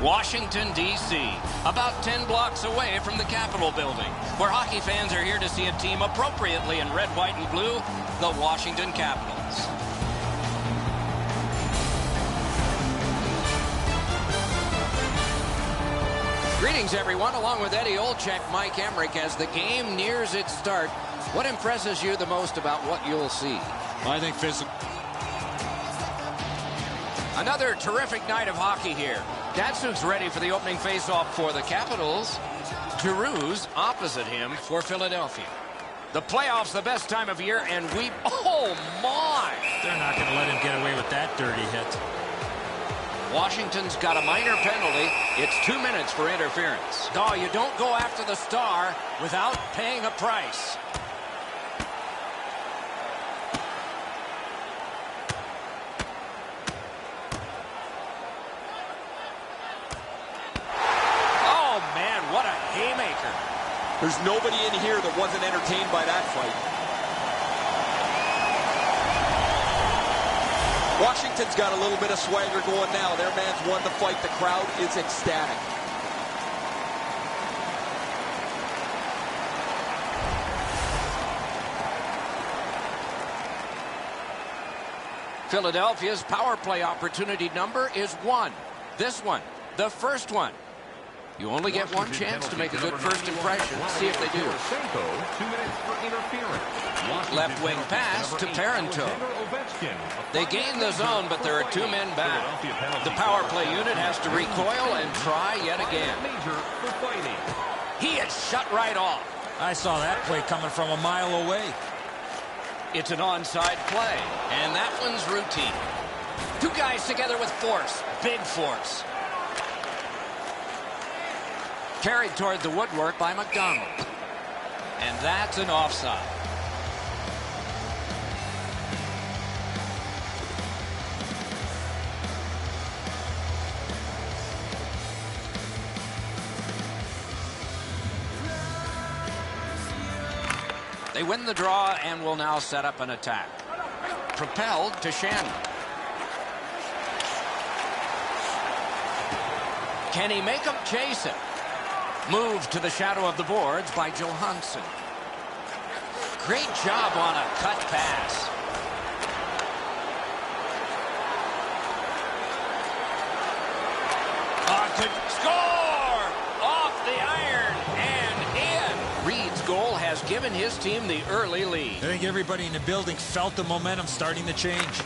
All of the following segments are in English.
Washington, D.C., about 10 blocks away from the Capitol building, where hockey fans are here to see a team appropriately in red, white, and blue, the Washington Capitals. Greetings, everyone. Along with Eddie Olczyk, Mike Emmerich, as the game nears its start. What impresses you the most about what you'll see? I think physical. Another terrific night of hockey here. Datsuk's ready for the opening faceoff for the Capitals. Giroux's opposite him for Philadelphia. The playoffs the best time of year, and oh my! They're not going to let him get away with that dirty hit. Washington's got a minor penalty. It's 2 minutes for interference. No, you don't go after the star without paying a price. There's nobody in here that wasn't entertained by that fight. Washington's got a little bit of swagger going now. Their man's won the fight. The crowd is ecstatic. Philadelphia's power play opportunity number is 1. This one, the first one. You only get one chance to make a good first impression. See if they do. 2 minutes for interference. Left wing pass to Parenteau. They gain the zone, but there are 2 men back. The power play unit has to recoil and try yet again. He is shut right off. I saw that play coming from a mile away. It's an onside play, and that one's routine. 2 guys together with force, big force. Carried toward the woodwork by McDonald. And that's an offside. They win the draw and will now set up an attack. Propelled to Shannon. Can he make him chase it? Moved to the shadow of the boards by Johansson. Great job on a cut pass. Could score! Off the iron and in. Reed's goal has given his team the early lead. I think everybody in the building felt the momentum starting to change.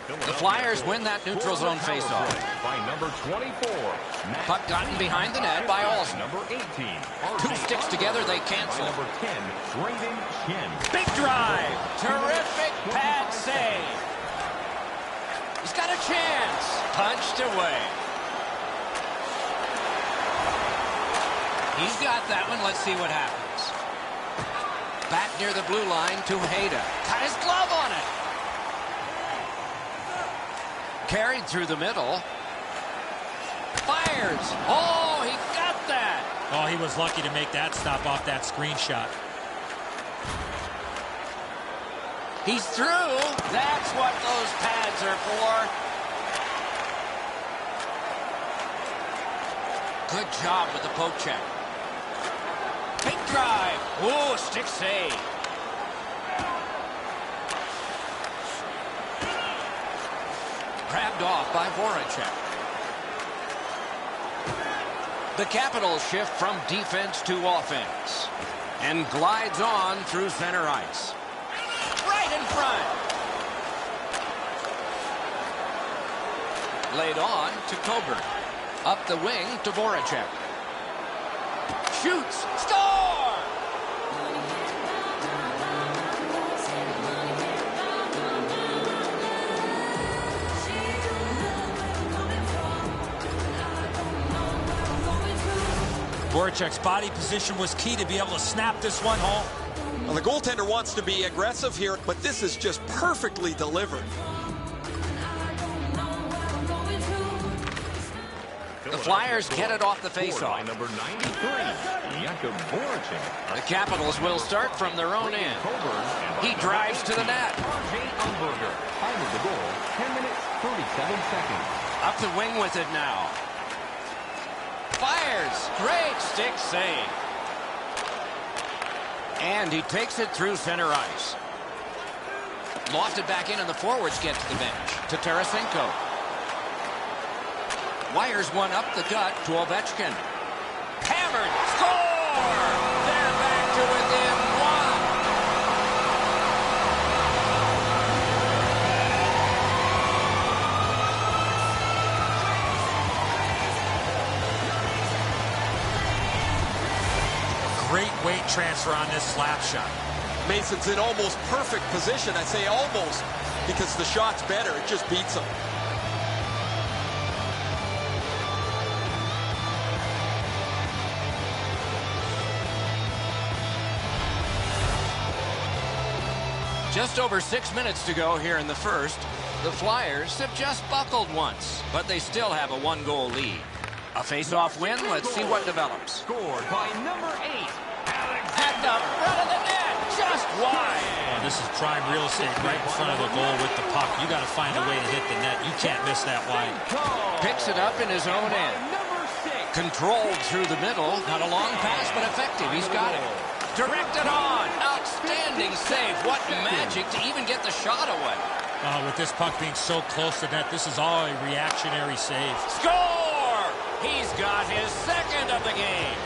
The Flyers win that neutral zone faceoff. By number 24. Puck gotten behind the net by Olsen. Number 18. 2 sticks together, they cancel. Number 10, Braden Shen. Big drive. Terrific pad save. He's got a chance. Punched away. He's got that one. Let's see what happens. Back near the blue line to Hayda. Got his glove on it. Carried through the middle. Fires. Oh, he got that. Oh, he was lucky to make that stop off that screenshot. He's through. That's what those pads are for. Good job with the poke check. Big drive. Oh, stick save. Grabbed off by Voracek. The Capitals shift from defense to offense and glides on through center ice. Right in front. Laid on to Coburn. Up the wing to Voracek. Shoots. Score! Voracek's body position was key to be able to snap this one home. Well, the goaltender wants to be aggressive here, but this is just perfectly delivered. The Flyers get it off the faceoff. Number 93, the Capitals will start from their own end. He drives to the net. Time of the goal, 10 minutes, 37 seconds. Up the wing with it now. fires. Great stick save. And he takes it through center ice. Lofted back in, and the forwards get to the bench. To Tarasenko. Wires one up the gut to Ovechkin. Hammered. Score! They're back to within one. Great weight transfer on this slap shot. Mason's in almost perfect position. I say almost because the shot's better. It just beats him. Just over 6 minutes to go here in the first. The Flyers have just buckled once, but they still have a one-goal lead. A face-off win. Let's see what develops. Scored by number 8. At the front of the net, just wide. Oh, this is prime real estate right in front of the goal with the puck. You got to find a way to hit the net. You can't miss that wide. Picks it up in his own end. Controlled through the middle. Not a long pass, but effective. He's got it. Directed on. Outstanding save. What magic to even get the shot away. With this puck being so close to net, this is all a reactionary save. Score! He's got his second of the game.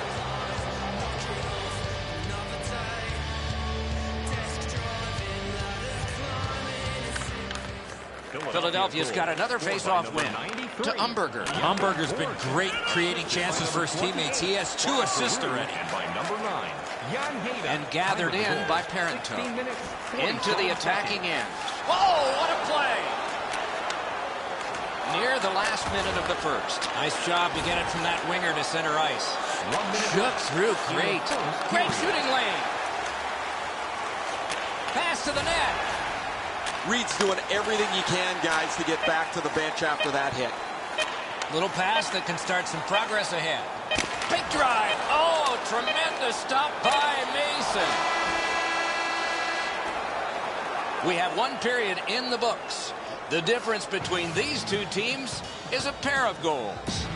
Philadelphia's got another face-off win to Umberger. Umberger's been great creating chances for his teammates. He has 2 assists already. And by number 9, And gathered in by Parento. Into the attacking end. Oh, what a play! Near the last minute of the first. Nice job to get it from that winger to center ice. Shook through. Great. Great shooting lane. Pass to the net. Reed's doing everything he can, guys, to get back to the bench after that hit. Little pass that can start some progress ahead. Big drive. Oh, tremendous stop by Mason. We have one period in the books. The difference between these two teams is a pair of goals.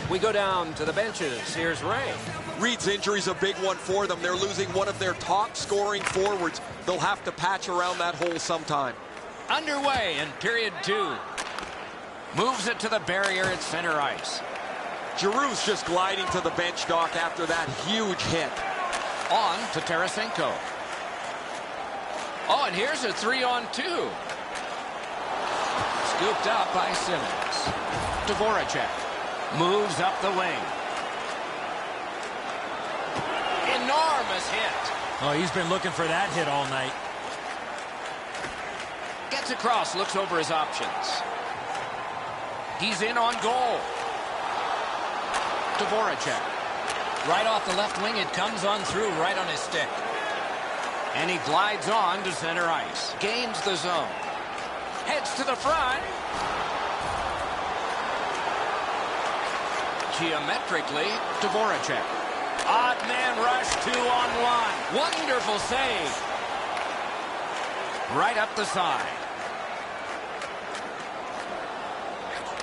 We go down to the benches. Here's Ray. Reed's injury's a big one for them. They're losing one of their top scoring forwards. They'll have to patch around that hole sometime. Underway in period 2. Moves it to the barrier at center ice. Giroux's just gliding to the bench, Doc, after that huge hit. On to Tarasenko. Oh, and here's a 3-on-2. Scooped up by Simmons. Dvorak moves up the wing. Enormous hit. Oh, he's been looking for that hit all night. Gets across, looks over his options. He's in on goal. Dvorak. Right off the left wing, it comes on through right on his stick. And he glides on to center ice. Gains the zone. Heads to the front. Geometrically, Dvorak. Odd man rush, 2-on-1. Wonderful save. Right up the side.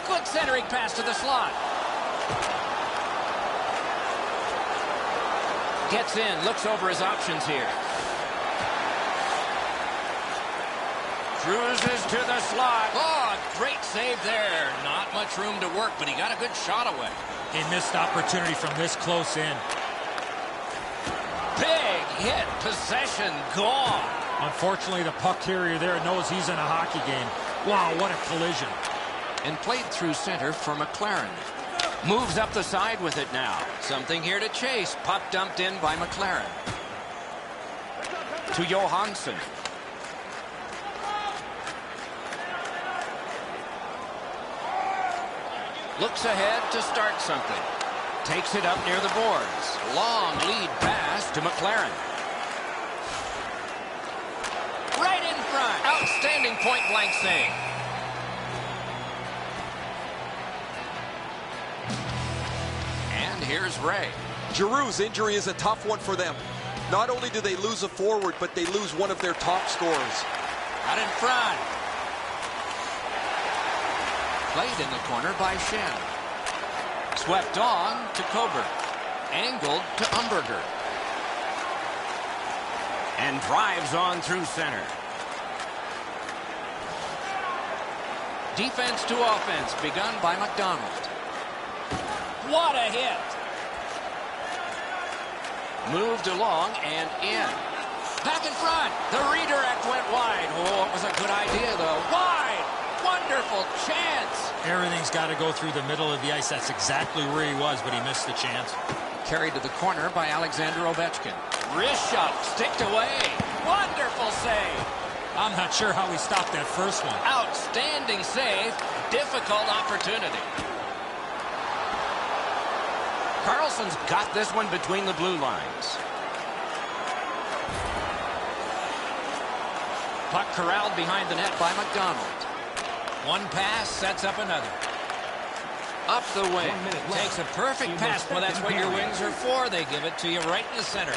Good centering pass to the slot. Gets in, looks over his options here. Cruises to the slot. Oh, great save there. Not much room to work, but he got a good shot away. He missed opportunity from this close in. Big hit. Possession gone. Unfortunately, the puck carrier there knows he's in a hockey game. Wow, what a collision. And played through center for McLaren. Moves up the side with it now. Something here to chase. Puck dumped in by McLaren. To Johansson. Looks ahead to start something. Takes it up near the boards. Long lead pass to McLaren. Right in front. Outstanding point-blank save. And here's Ray. Giroux's injury is a tough one for them. Not only do they lose a forward, but they lose one of their top scorers. Out in front. Played in the corner by Shen. Swept on to Coburn. Angled to Umberger. And drives on through center. Defense to offense begun by McDonald. What a hit! Moved along and in. Back in front. The redirect went wide. Oh, it was a good idea, though. Wide! Wonderful chance! Everything's got to go through the middle of the ice. That's exactly where he was, but he missed the chance. Carried to the corner by Alexander Ovechkin. Wrist shot, sticked away. Wonderful save. I'm not sure how he stopped that first one. Outstanding save. Difficult opportunity. Carlson's got this one between the blue lines. Puck corralled behind the net by McDonald. One pass sets up another. Up the wing. Takes a perfect pass. Well, that's what your wings are for. They give it to you right in the center.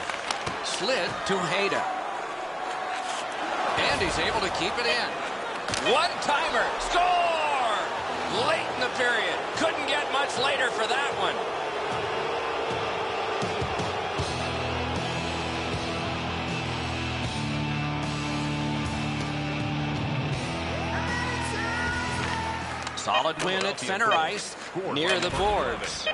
Slid to Hayda. And he's able to keep it in. One-timer. Score! Late in the period. Couldn't get much later for that one. Solid win at center ice, near the boards.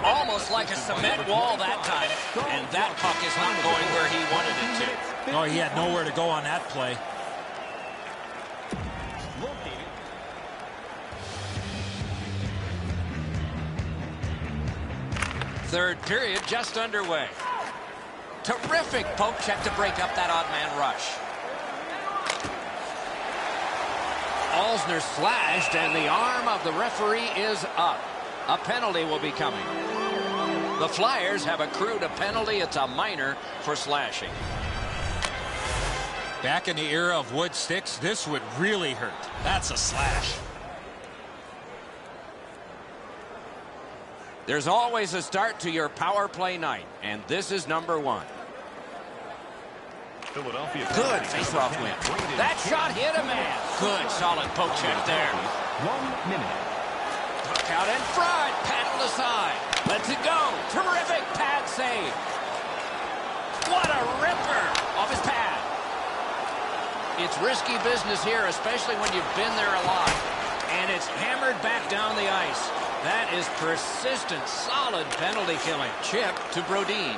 Almost like a cement wall that time, and that puck is not going where he wanted it to. No, he had nowhere to go on that play. Third period just underway. Terrific poke check to break up that odd man rush. Alsner slashed, and the arm of the referee is up. A penalty will be coming. The Flyers have accrued a penalty. It's a minor for slashing. Back in the era of wood sticks, this would really hurt. That's a slash. There's always a start to your power play night, and this is number one. Good face-off win. That shot hit a man. Good, solid poke check there. 1 minute. Puck out in front. Paddled aside. Lets it go. Terrific pad save. What a ripper off his pad. It's risky business here, especially when you've been there a lot. And it's hammered back down the ice. That is persistent, solid penalty killing. Chip to Brodin.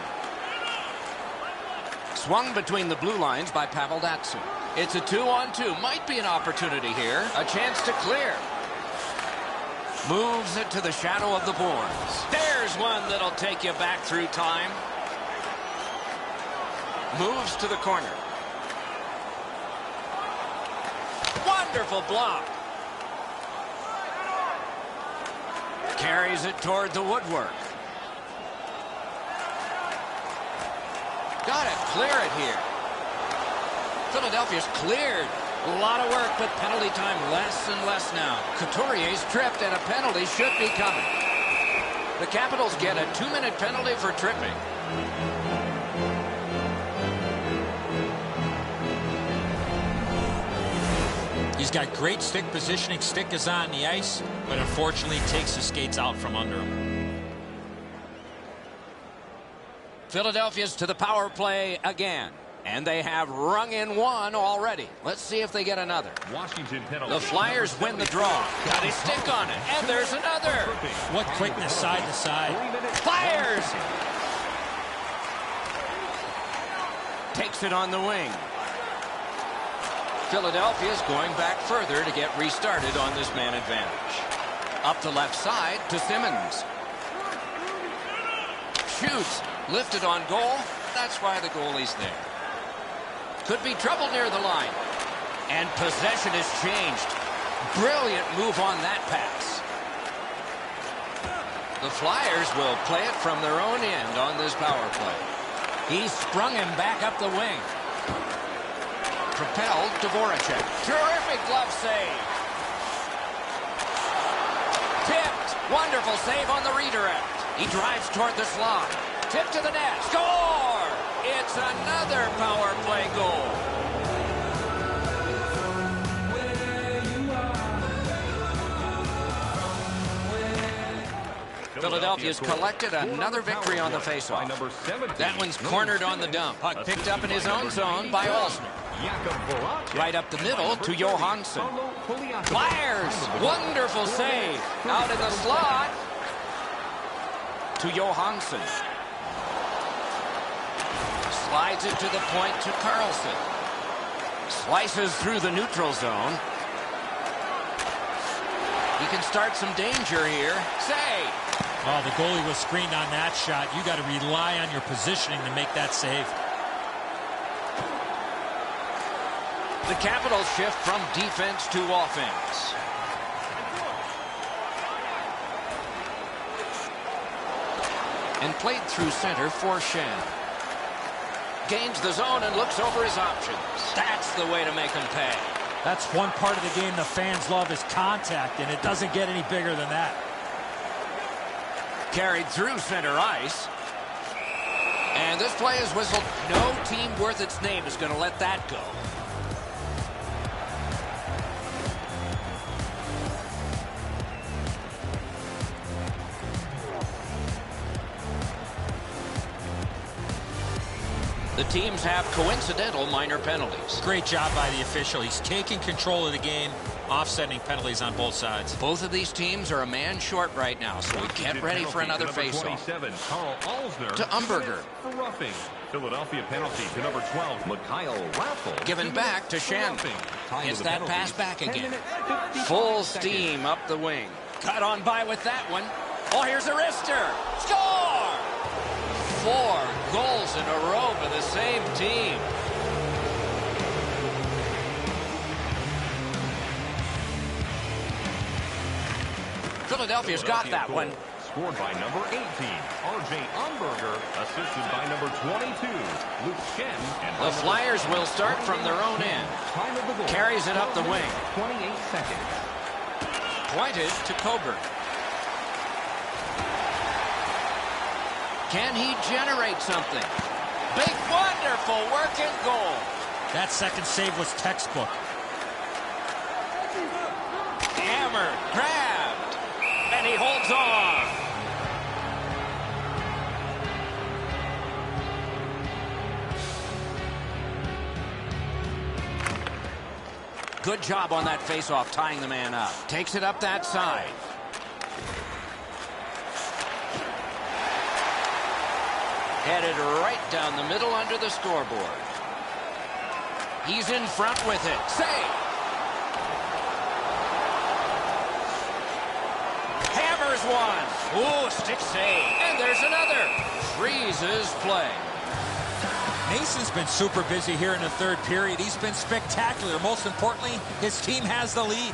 Swung between the blue lines by Pavel Datsyuk. It's a 2-on-2. Might be an opportunity here. A chance to clear. Moves it to the shadow of the boards. There's one that'll take you back through time. Moves to the corner. Wonderful block. Carries it toward the woodwork. Got to clear it here. Philadelphia's cleared. A lot of work, but penalty time less and less now. Couturier's tripped, and a penalty should be coming. The Capitals get a 2-minute penalty for tripping. He's got great stick positioning. Stick is on the ice, but unfortunately takes the skates out from under him. Philadelphia's to the power play again. And they have rung in one already. Let's see if they get another. Washington penalty. The Flyers win the draw. Got his stick on it. And there's another. What quickness side to side. Fires! Takes it on the wing. Philadelphia's going back further to get restarted on this man advantage. Up the left side to Simmons. Shoots. Lifted on goal. That's why the goalie's there. Could be trouble near the line. And possession has changed. Brilliant move on that pass. The Flyers will play it from their own end on this power play. He sprung him back up the wing. Propelled to Voracek. Terrific glove save. Tipped. Wonderful save on the redirect. He drives toward the slot. Tip to the net. Score! It's another power play goal. Philadelphia's collected another victory on the faceoff. That one's cornered on the dump. Puck picked up in his own zone by Olsner. Right up the middle to Johansson. Fires! Wonderful save. Out in the slot to Johansson. Slides it to the point to Carlson. Slices through the neutral zone. He can start some danger here. Save! Oh, the goalie was screened on that shot. You got to rely on your positioning to make that save. The Capitals shift from defense to offense. And played through center for Shen. Gains the zone and looks over his options. That's the way to make him pay. That's one part of the game the fans love is contact, and it doesn't get any bigger than that. Carried through center ice. And this play is whistled. No team worth its name is going to let that go. The teams have coincidental minor penalties. Great job by the official. He's taking control of the game, offsetting penalties on both sides. Both of these teams are a man short right now, so we get ready for another faceoff. To Umberger. For roughing. Philadelphia penalty to number 12, Mikhail Raffle. Given back to Shen. Gets that pass back again. Full steam up the wing. Cut on by with that one. Oh, here's a wrister. Score! 4 goals in a row for the same team. Philadelphia's got that one. Scored by number 18, R.J. Umberger, assisted by number 22, Luke Shen. The Flyers will start from their own end. Carries it up the wing. 28 seconds. Pointed to Coburn. Can he generate something? Big, wonderful work and goal. That second save was textbook. Hammered, grabbed, and he holds on. Good job on that faceoff, tying the man up. Takes it up that side. Headed right down the middle under the scoreboard. He's in front with it. Save! Hammers one. Ooh, stick save. And there's another. Freezes play. Mason's been super busy here in the third period. He's been spectacular. Most importantly, his team has the lead.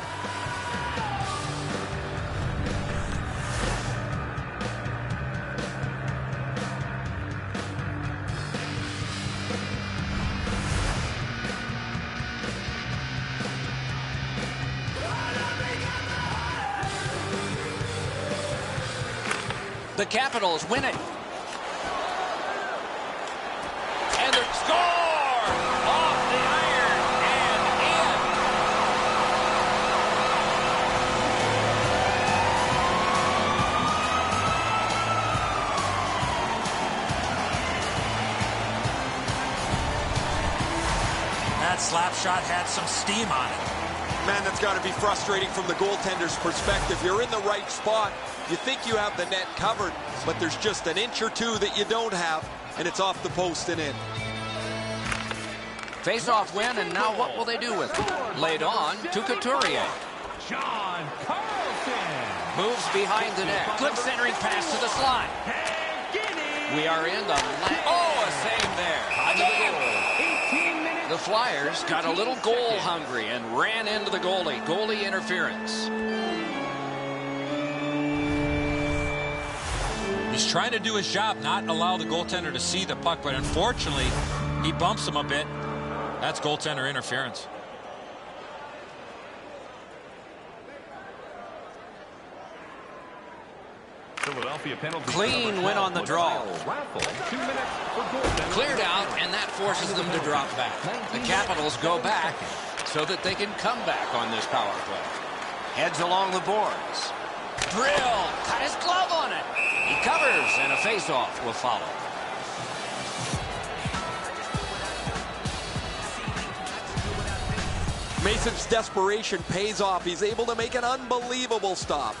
The Capitals win it. And they score! Off the iron and in. That slap shot had some steam on it. Man, that's got to be frustrating from the goaltender's perspective. You're in the right spot. You think you have the net covered, but there's just an inch or two that you don't have, and it's off the post and in. Face-off win, and now what will they do with it? Laid on to Couturier. John Carlson. Moves behind the net. Good centering pass to the slot. We are in the oh, a save there. Again. The Flyers got a little goal hungry and ran into the goalie. Goalie interference. He's trying to do his job, not allow the goaltender to see the puck, but unfortunately, he bumps him a bit. That's goaltender interference. Philadelphia penalty. Clean win on the draw. Raffle. 2 minutes for goaltender. Cleared out, and that forces them to drop back. The Capitals go back so that they can come back on this power play. Heads along the boards. Drill. Got his glove on it. He covers, and a face-off will follow. Mason's desperation pays off. He's able to make an unbelievable stop.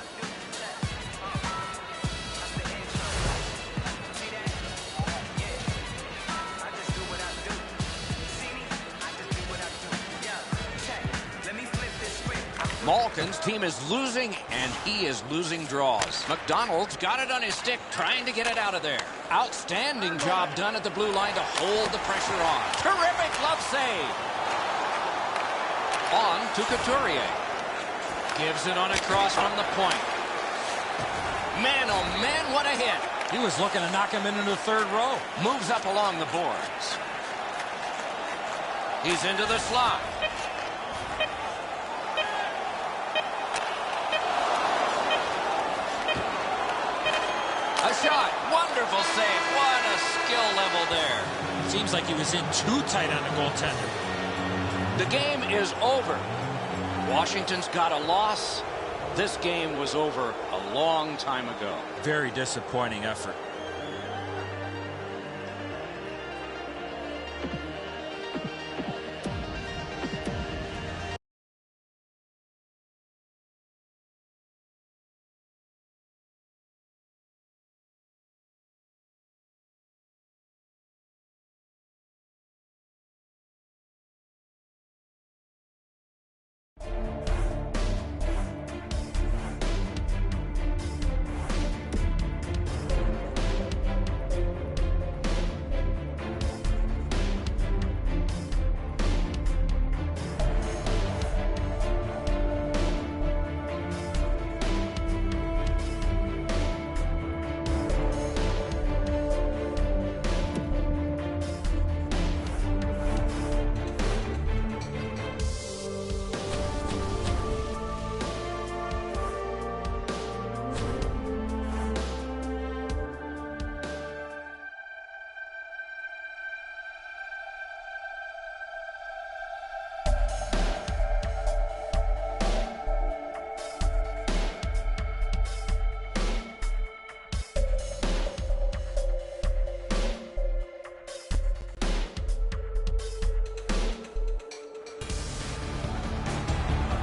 Malkin's team is losing, and he is losing draws. McDonald's got it on his stick, trying to get it out of there. Outstanding job done at the blue line to hold the pressure on. Terrific glove save. On to Couturier. Gives it on a cross from the point. Man, oh man, what a hit. He was looking to knock him into the third row. Moves up along the boards. He's into the slot. A shot. Wonderful save. What a skill level there. Seems like he was in too tight on the goaltender. The game is over. Washington's got a loss. This game was over a long time ago. Very disappointing effort.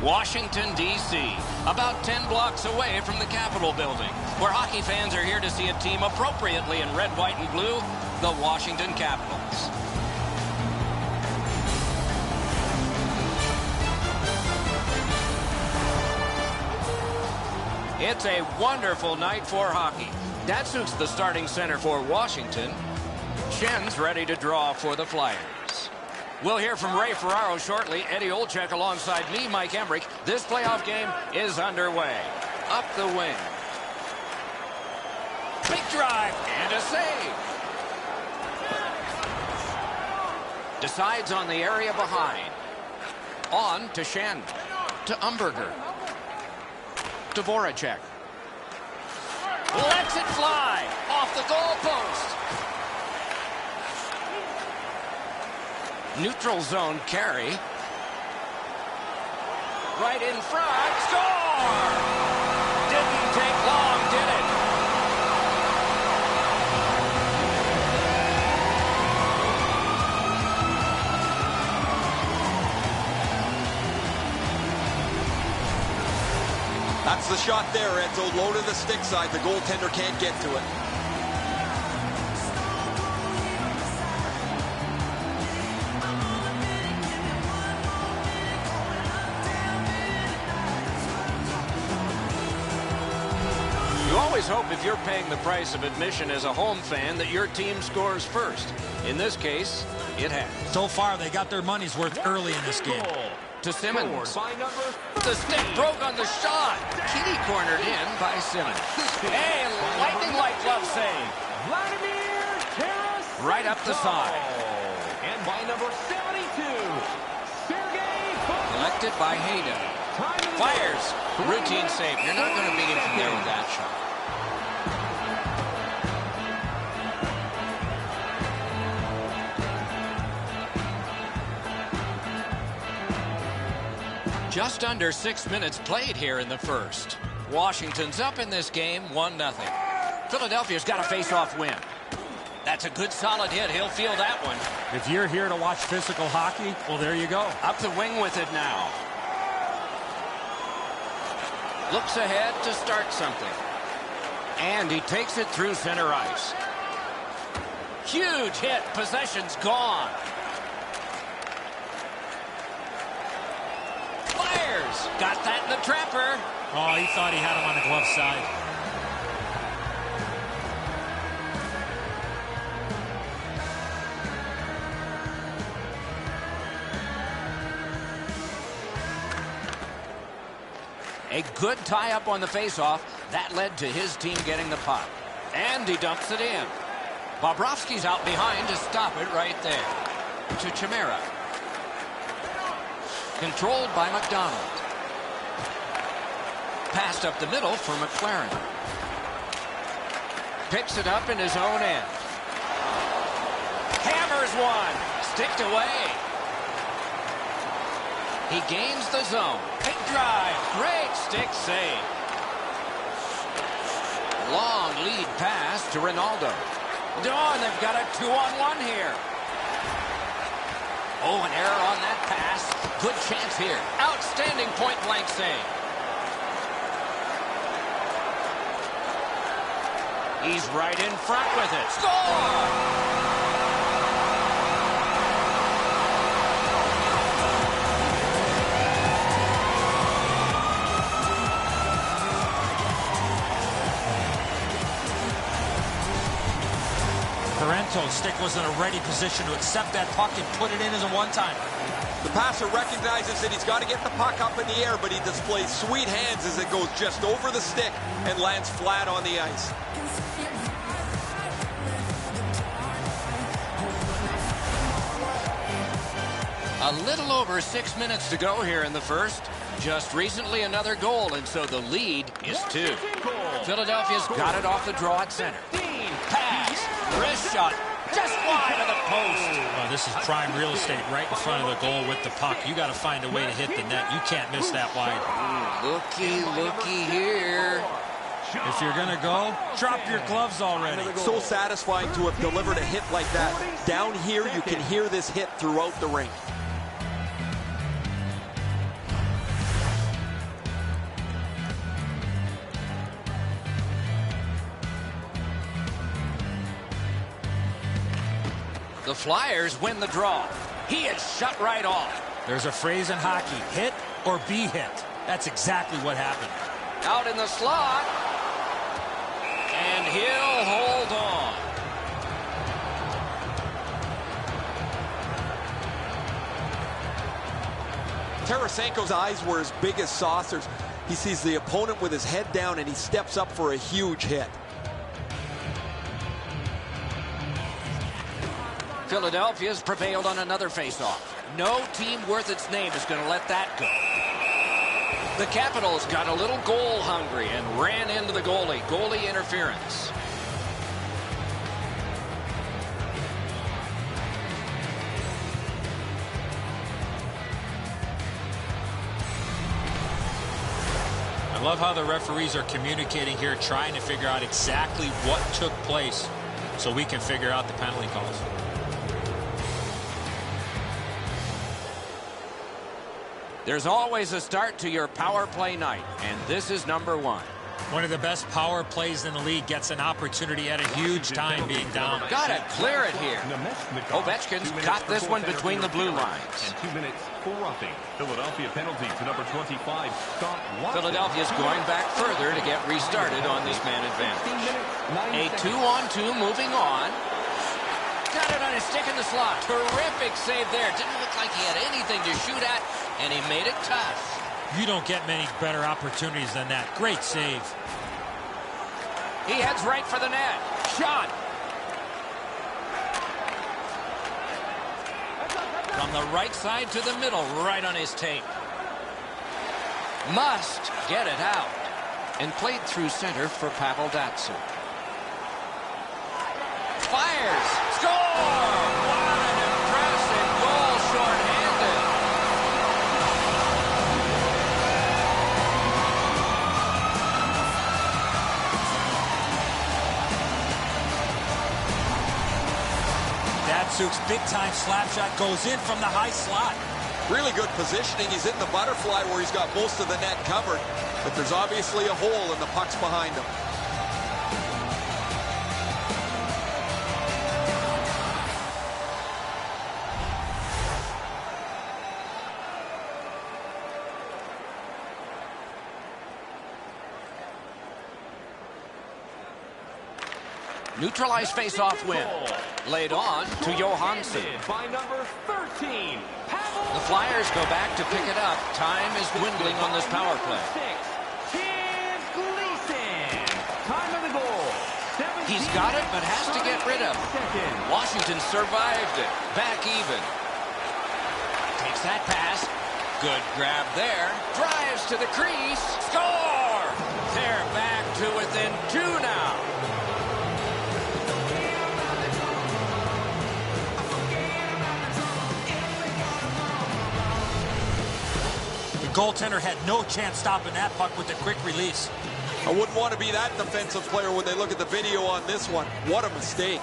Washington, D.C., about 10 blocks away from the Capitol building, where hockey fans are here to see a team appropriately in red, white, and blue, the Washington Capitals. It's a wonderful night for hockey. Datsuk's the starting center for Washington. Schen's ready to draw for the Flyers. We'll hear from Ray Ferraro shortly. Eddie Olczyk alongside me, Mike Emmerich. This playoff game is underway. Up the wing. Big drive and a save. Decides on the area behind. On to Schenn. To Umberger. To Voracek. Lets it fly off the goal post. Neutral zone carry. Right in front. Score! Didn't take long, did it? That's the shot there, Edzo. Low to the stick side. The goaltender can't get to it. You always hope if you're paying the price of admission as a home fan that your team scores first. In this case, it has. So far, they got their money's worth early in this game. To Simmons. The stick broke on the shot. Kitty cornered in by Simmons. Hey, lightning-like glove save. Right up the side. And by number 72, Collected by Hayden. Fires. Routine save. You're not going to beat him from there with that shot. Just under 6 minutes played here in the first. Washington's up in this game, 1-0. Philadelphia's got a face-off win. That's a good solid hit. He'll feel that one. If you're here to watch physical hockey, well, there you go. Up the wing with it now. Looks ahead to start something. And he takes it through center ice. Huge hit. Possession's gone. Fires. Got that in the trapper. Oh, he thought he had him on the glove side. A good tie-up on the face-off. That led to his team getting the puck. And he dumps it in. Bobrovsky's out behind to stop it right there. To Chimera. Controlled by McDonald. Passed up the middle for McLaren. Picks it up in his own end. Hammers one. Sticked away. He gains the zone. Big drive. Great stick save. Long lead pass to Ronaldo. Oh, and they've got a 2-on-1 here. Oh, an error on that pass. Good chance here. Outstanding point-blank save. He's right in front with it. Score! Toronto's stick was in a ready position to accept that puck and put it in as a one-timer. The passer recognizes that he's got to get the puck up in the air, but he displays sweet hands as it goes just over the stick and lands flat on the ice. A little over 6 minutes to go here in the first. Just recently another goal, and so the lead is 2. Philadelphia's got it off the draw at center. Pass, wrist shot, just wide of the post. Oh, this is prime real estate right in front of the goal with the puck. You got to find a way to hit the net. You can't miss that wide. Looky here. If you're going to go, drop your gloves already. So satisfying to have delivered a hit like that. Down here, you can hear this hit throughout the rink. The Flyers win the draw. He is shut right off. There's a phrase in hockey, hit or be hit. That's exactly what happened. Out in the slot. And he'll hold on. Tarasenko's eyes were as big as saucers. He sees the opponent with his head down and he steps up for a huge hit. Philadelphia's prevailed on another faceoff. No team worth its name is going to let that go. The Capitals got a little goal hungry and ran into the goalie. Goalie interference. I love how the referees are communicating here, trying to figure out exactly what took place so we can figure out the penalty calls. There's always a start to your power play night, and this is number 1. One of the best power plays in the league gets an opportunity at a huge time being down. Gotta clear it here. Ovechkin's got this one between the blue lines. And 2 minutes for roughing. Philadelphia penalty to number 25, Scott Watson. Philadelphia's going back further to get restarted on this man advantage. A 2-on-2 moving on. Got it on his stick in the slot. Terrific save there. Didn't look like he had anything to shoot at, and he made it tough. You don't get many better opportunities than that. Great save. He heads right for the net. Shot. From the right side to the middle, right on his tape. Must get it out. And played through center for Pavel Datsyuk. Fires. Score! What an impressive goal, shorthanded. Datsuk's big-time slap shot goes in from the high slot. Really good positioning. He's in the butterfly where he's got most of the net covered, but there's obviously a hole and the puck's behind him. Neutralized face-off win. Laid on to Johansson. By number 13, The Flyers go back to pick it up. Time is dwindling on this power play. Time of the goal. He's got it, but has to get rid of it. Washington survived it. Back even. Takes that pass. Good grab there. Drives to the crease. Score! They're back to within 2 now. The goaltender had no chance stopping that puck with a quick release. I wouldn't want to be that defensive player when they look at the video on this one. What a mistake.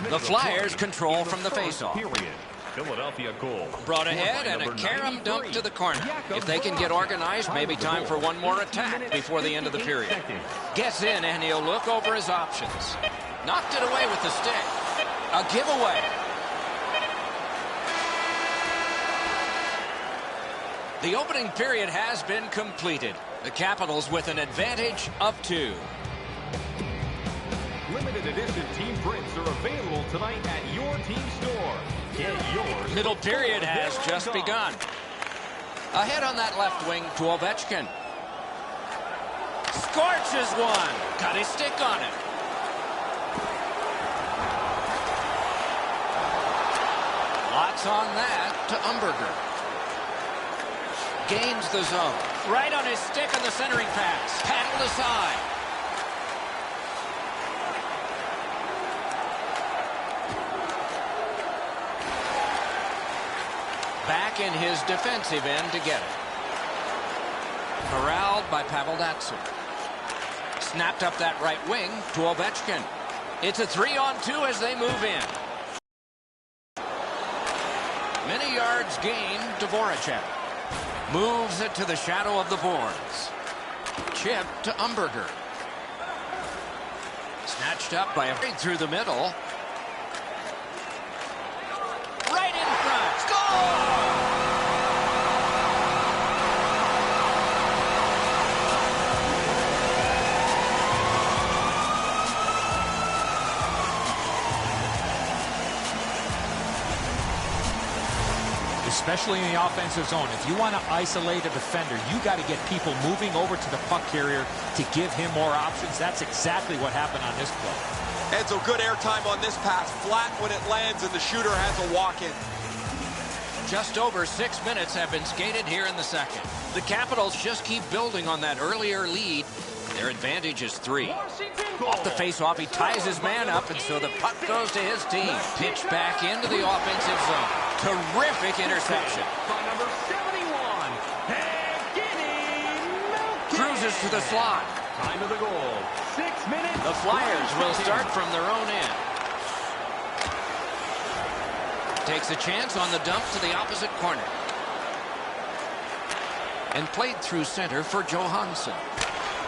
The Flyers control from the faceoff. Philadelphia goal. Brought ahead and a carom dunk to the corner. If they can get organized, maybe time for one more attack before the end of the period. Gets in and he'll look over his options. Knocked it away with the stick. A giveaway. The opening period has been completed. The Capitals with an advantage of 2. Limited edition team prints are available tonight at your team store. Get yours. Middle period has just begun. Ahead on that left wing to Ovechkin. Scorches one. Got his stick on it. Lots on that to Umberger. Gains the zone. Right on his stick on the centering pass. Paddled aside. Back in his defensive end to get it. Corralled by Pavel Datsuk. Snapped up that right wing to Ovechkin. It's a 3-on-2 as they move in. Many yards gained to Voracek. Moves it to the shadow of the boards. Chip to Umberger. Snatched up by a through the middle. Right in front. Score! Especially in the offensive zone. If you want to isolate a defender, you got to get people moving over to the puck carrier to give him more options. That's exactly what happened on this play. Edzo, good airtime on this pass. Flat when it lands, and the shooter has a walk-in. Just over 6 minutes have been skated here in the second. The Capitals just keep building on that earlier lead. Their advantage is 3. Off the face-off, he ties his man up, and so the puck goes to his team. Pitched back into the offensive zone. Terrific interception. By number 71, Cruises to the slot. time of the goal. 6 minutes. The Flyers will start from their own end. Takes a chance on the dump to the opposite corner. And played through center for Johansson.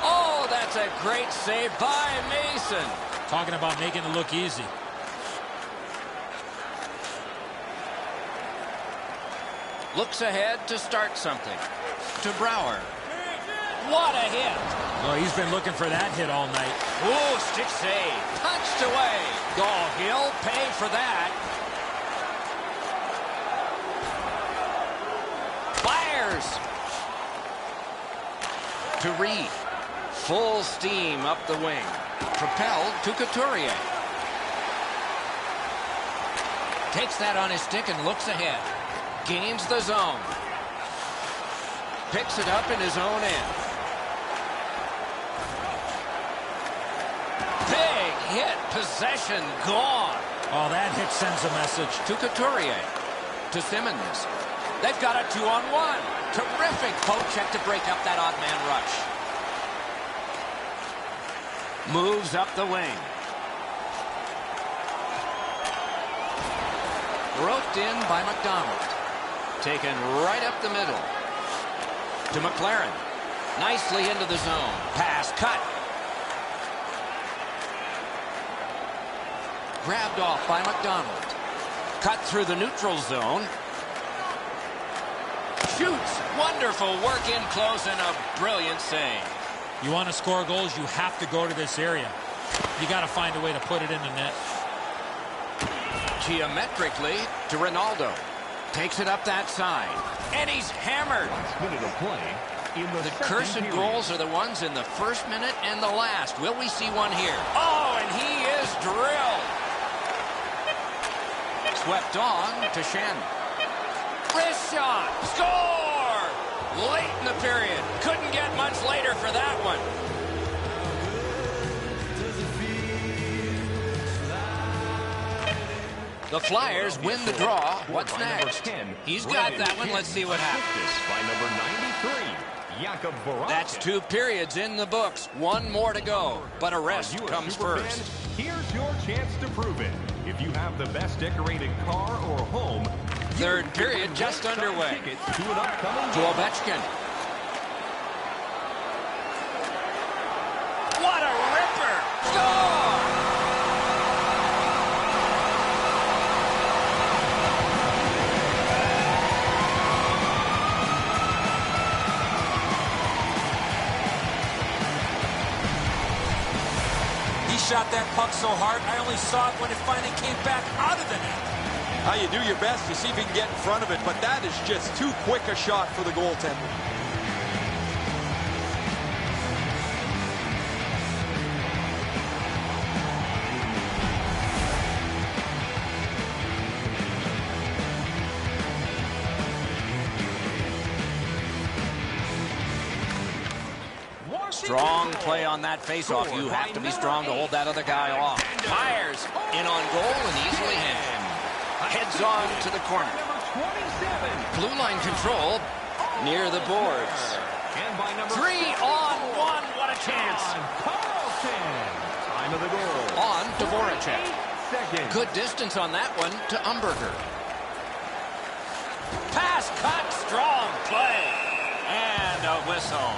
Oh, that's a great save by Mason. Talking about making it look easy. Looks ahead to start something. To Brouwer. What a hit. Oh, he's been looking for that hit all night. Oh, stick save. Punched away. Oh, he'll pay for that. Fires. To Reed. Full steam up the wing. Propelled to Couturier. Takes that on his stick and looks ahead. Gains the zone. Picks it up in his own end. Big hit Possession gone. Oh, that hit sends a message. To Couturier. To Simmons. They've got a 2-on-1. Terrific poke check to break up that odd man rush. Moves up the wing. Roped in by McDonald. Taken right up the middle. To McLaren. Nicely into the zone. Pass cut. Grabbed off by McDonald. Cut through the neutral zone. Shoots. Wonderful work in close and a brilliant save. You want to score goals, you have to go to this area. You got to find a way to put it in the net. Geometrically to Ronaldo. Takes it up that side. And he's hammered. Minute of play in the cursed second period. goals are the ones in the first minute and the last. Will we see one here? Oh, and he is drilled. Swept on to Shannon. Wrist shot. Score! Late in the period. Couldn't get much later for that one. The Flyers win the draw. What's next? 10, He's got that one. Let's see what happens. By number 93, Jakub Voracek. That's 2 periods in the books. 1 more to go. But a rest Are you a comes superfan? first. Here's your chance to prove it. If you have the best decorated car or home, Third period just underway. tickets to an upcoming To game. Ovechkin. What a ripper! Score! He shot that puck so hard, I only saw it when it finally came back out of the net. How you do your best to see if you can get in front of it, but that is just too quick a shot for the goaltender. Strong play on that faceoff. You have to be strong to hold that other guy off. Fires in on goal and easily handled. Heads on to the corner. Blue line control near the boards. And by number 3-on-1. What a chance. Time of the goal. On to Voracek. Seconds. Good distance on that one to Umberger. Pass cut. Strong play. And a whistle.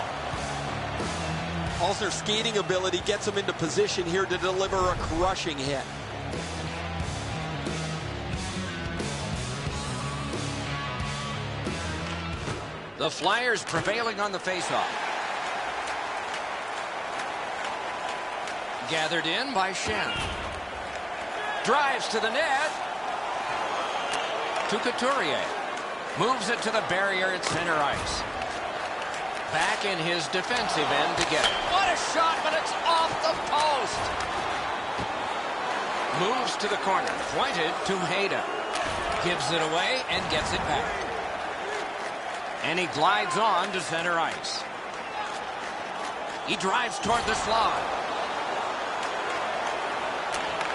Also, their skating ability gets them into position here to deliver a crushing hit. The Flyers prevailing on the faceoff. Gathered in by Shannon. Drives to the net. To Couturier. Moves it to the barrier at center ice. Back in his defensive end to get it. What a shot, but it's off the post. Moves to the corner. Pointed to Hayda. Gives it away and gets it back. And he glides on to center ice. He drives toward the slot.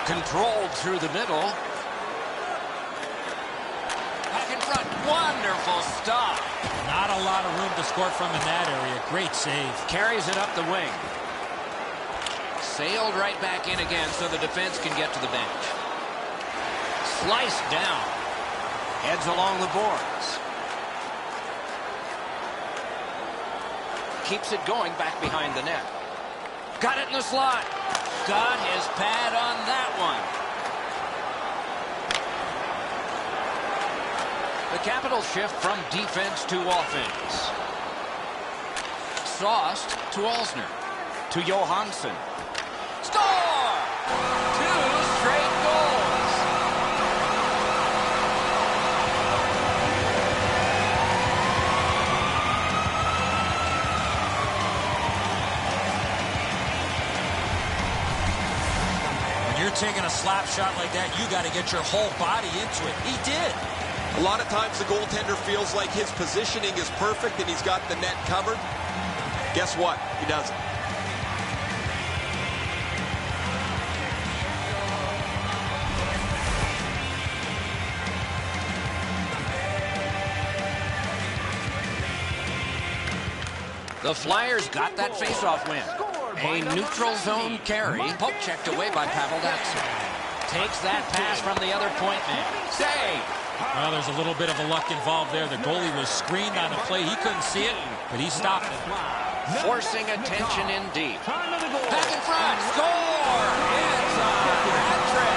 Controlled through the middle. Back in front. Wonderful stop. Not a lot of room to score from in that area. Great save. Carries it up the wing. Sailed right back in again so the defense can get to the bench. Sliced down. Heads along the boards. Keeps it going back behind the net. Got it in the slot. Got his pad on that one. The Capitals shift from defense to offense. Sauced to Alsner. To Johansson. Score! 2 straight goals. When you're taking a slap shot like that, you got to get your whole body into it. He did. A lot of times the goaltender feels like his positioning is perfect and he's got the net covered. Guess what? He doesn't. The Flyers got that face-off win. A neutral zone carry. Poke checked away by Pavel Datsyuk. Takes that pass from the other point man. Save! Well, there's a little bit of a luck involved there. The goalie was screened on the play. He couldn't see it, but he stopped it. Forcing attention in deep. Back in front. Score! It's a hat trick.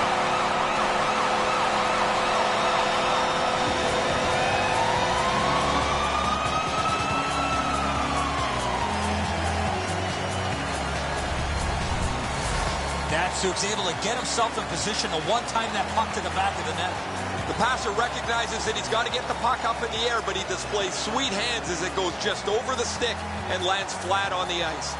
Datsyuk's able to get himself in position to one-time that puck to the back of the net. The passer recognizes that he's got to get the puck up in the air, but he displays sweet hands as it goes just over the stick and lands flat on the ice.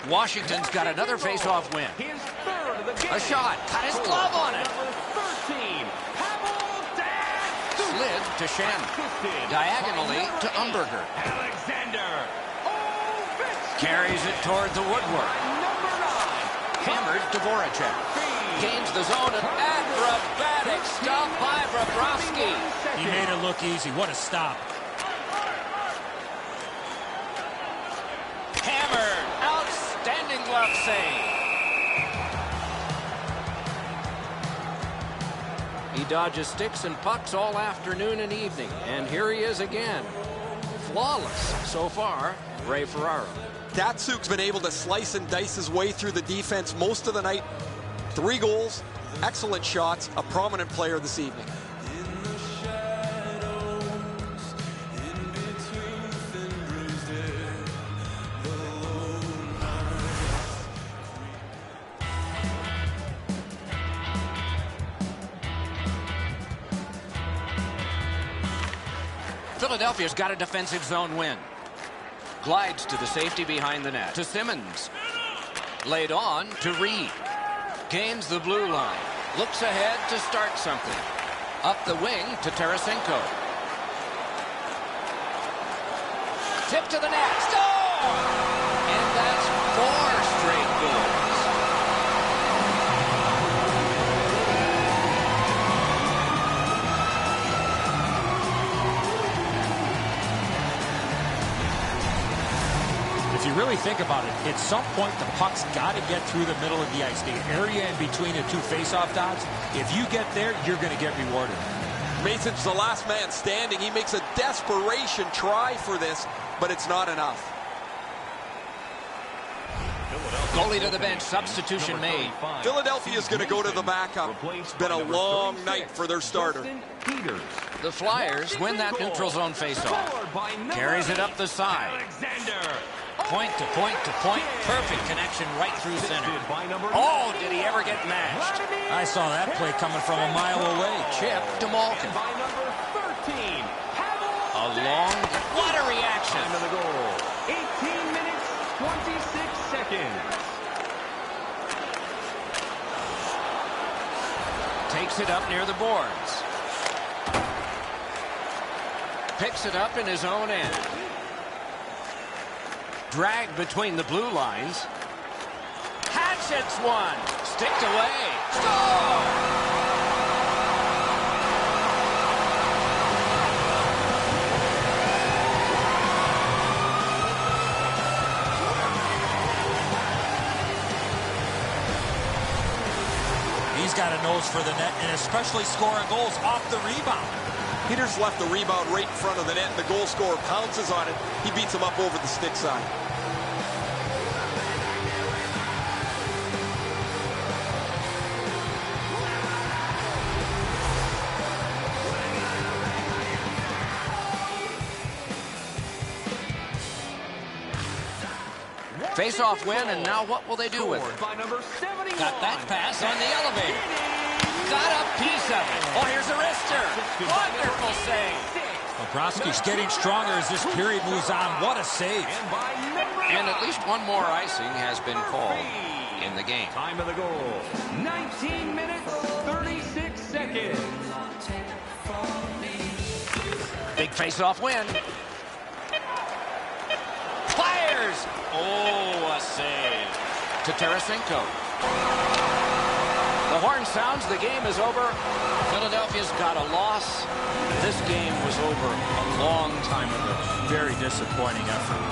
Washington's got another face-off win. A shot. Cut his glove on it. Slid to Shen. Diagonally to Umberger. Carries it toward the woodwork. Hammered to Voracek. Gains the zone and acrobatic stop by Bobrovsky. He made it look easy. What a stop. Hammered. Outstanding glove save. He dodges sticks and pucks all afternoon and evening. And here he is again. Flawless so far, Ray Ferraro. Datsyuk's been able to slice and dice his way through the defense most of the night. 3 goals, excellent shots, a prominent player this evening. Philadelphia's got a defensive zone win. Glides to the safety behind the net. To Simmons. Laid on to Reed. Gains the blue line. Looks ahead to start something. Up the wing to Tarasenko. Tip to the net. Score! And that's 4 straight goals. If you really think about it, at some point the puck's got to get through the middle of the ice. The area in between the 2 face-off dots, if you get there, you're going to get rewarded. Mason's the last man standing. He makes a desperation try for this, but it's not enough. Goalie to the bench, substitution made. Philadelphia's going to go to the backup. It's been a long night for their starter. The Flyers win that neutral zone faceoff. Carries it up the side. Point to point to point. Perfect connection right through center. Oh, did he ever get mashed? I saw that play coming from a mile away. Chip to Malkin. A long... What a reaction. Time of the goal. 18 minutes, 26 seconds. Takes it up near the boards. Picks it up in his own end. Dragged between the blue lines. Hatchets one. Sticked away. Score! He's got a nose for the net, and especially scoring goals off the rebound. Peters left the rebound right in front of the net, and the goal scorer pounces on it. He beats him up over the stick side. Face-off win, and now what will they do with it? Got that pass on the elevator. Got a piece of it. Oh, here's a wrister. Wonderful save. Bobrovsky's getting stronger as this period moves on. What a save. And at least one more icing has been called in the game. Time of the goal. 19 minutes, 36 seconds. Big face-off win. Fires. Oh, a save. To to Tarasenko. The horn sounds, the game is over. Philadelphia's got a loss. This game was over a long time ago. Very disappointing effort.